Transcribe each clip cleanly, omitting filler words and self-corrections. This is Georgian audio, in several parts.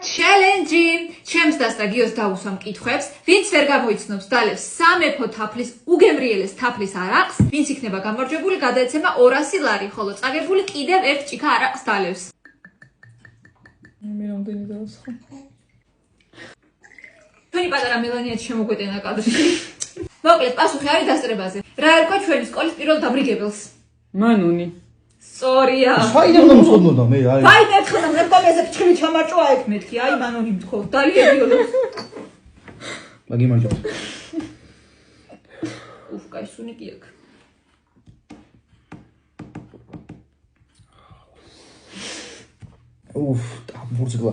Challenge! ჩემს დასწრა გიოს დაუსვამ კითხვებს, ვინც ვერ გამოიცნობს დალევს სამეფო თაფლის უგემრიელეს თაფლის არაყს, ვინც იქნება გამარჯვებული, გადაეცემა 200 ლარი, ხოლო წაგებული კიდევ ერთ ჭიქა არაყს დალევს. მე რამდენი დავასხო? ჩვენი პატარა მელანიაც შემოგვეტენა კადრში. მოკლედ, პასუხი არის დასწრებაზე. რა ერქვა ჩვენი სკოლის პირველ დაბრიგებელს? მანუნი. სწორია. საიდან მომწოდნოდა მე აი. ვაი მეთქნა, მე კომეზე ფჩხილი ჩამარჭვა ეგ მეთქი, აი მანონი მთქო. დალიებიოდოს. მაგიმარჯობ. უფ, კაი სუნი კი აქ. უფ, დამბურძგლა.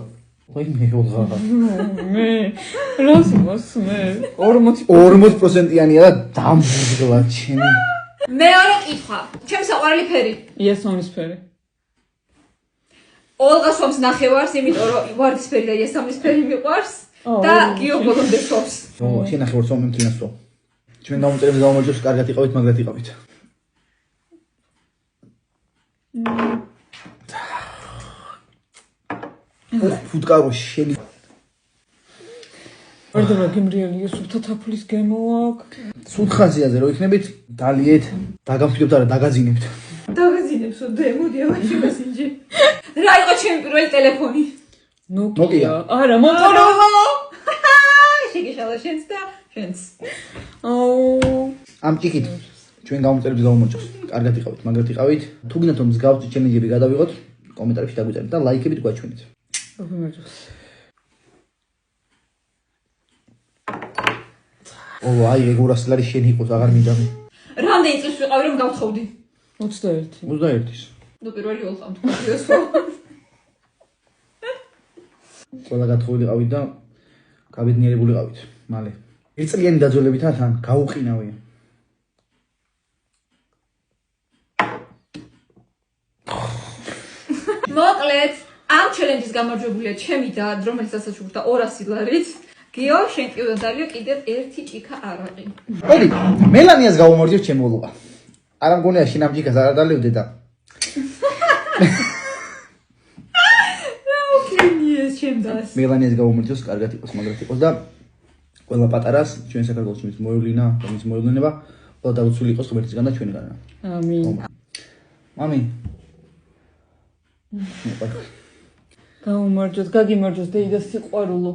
ვაი მე ვღა. მე რას მოსმე? 40%-იანია და დამბურძგლა ჩემი. მეორე კითხვა. ჩემს საყვარელი ფერი. იესონისფერი. ოლღა სვამს ნახევარს, იმიტომ რომ ვარდისფერი და იესამნისფერი მიყვარს და გიო ბოლომდე სვამს. ო, შენ ნახევარ სვამ მე მთლიანად სვამ. ჩვენ დავუწერებს დავამარჯოს, კარგად იყავით, მაგრად იყავით. ფუტკარო შენი. ვარდამა გემრიელია სუფთა თაფლის გემო აქ. სუთხაზიაზე რო იქნებით, დალიეთ, დაგამშვიდობთ არა, დაგაძინებთ. დაგაზინებსო დემოდი ამაში მესენჯი. რა იყო ჩემი პირველი ტელეფონი? ნოკია. არა, მოტოროლა. შეგეშალა შენს და შენს. აუ. ამ ჭიქით ჩვენ გავუწერებთ დავამარჯოს. კარგად იყავით, მაგრად იყავით. თუ გინდათ რომ მსგავსი ჩელენჯები გადავიღოთ, კომენტარებში დაგვიწერეთ და ლაიქებით გვაჩვენეთ. გამარჯოს. ო, აი, ეგ 200 ლარი შენი იყოს, აღარ მინდა მე. რამდენი წელს ვიყავი რომ გავთხოვდი? 21. 21-ის. ნუ პირველი ოლყამ თქვა გიოსო. ყველა გათხოვილიყავით და გაბედნიერებულიყავით. მალე. ერთწლიანი დაძველებითა თან გაუყინავია. მოკლედ, ამ ჩელენჯის გამარჯვებულია ჩემი და რომელიც დასაჩუქრდა 200 ლარით. გიო, შენ კი უნდა დალიო კიდევ ერთი ჭიქა არაყი. მოდი, მელანიას გავუმარჯვებ ჩემ ოლღა. არა მგონია შენ ამ ჭიქას არ დალევდე და ოკეიეს ჩემ დას. მელანიას გავუმარჯვოს, კარგად იყოს, მაგრად იყოს და ყველა პატარას ჩვენ საქართველოს მის მოევლინა, მის მოევლინება, ყველა დაუცველი იყოს ღმერთისგან და ჩვენგან. ამინ. მამი. გამარჯოს, გაგიმარჯოს დეიდა სიყვარულო.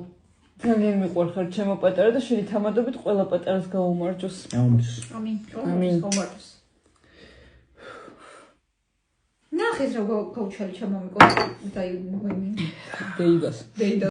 ძალიან მიყვარხარ ჩემო პატარა და შენი თამადობით ყველა პატარას გაუმარჯოს. გამარჯოს. ამინ. ამინ. გამარჯოს. ნახეს რა გავჩალი ჩამომიყვა. დაი დეიდას. დეიდა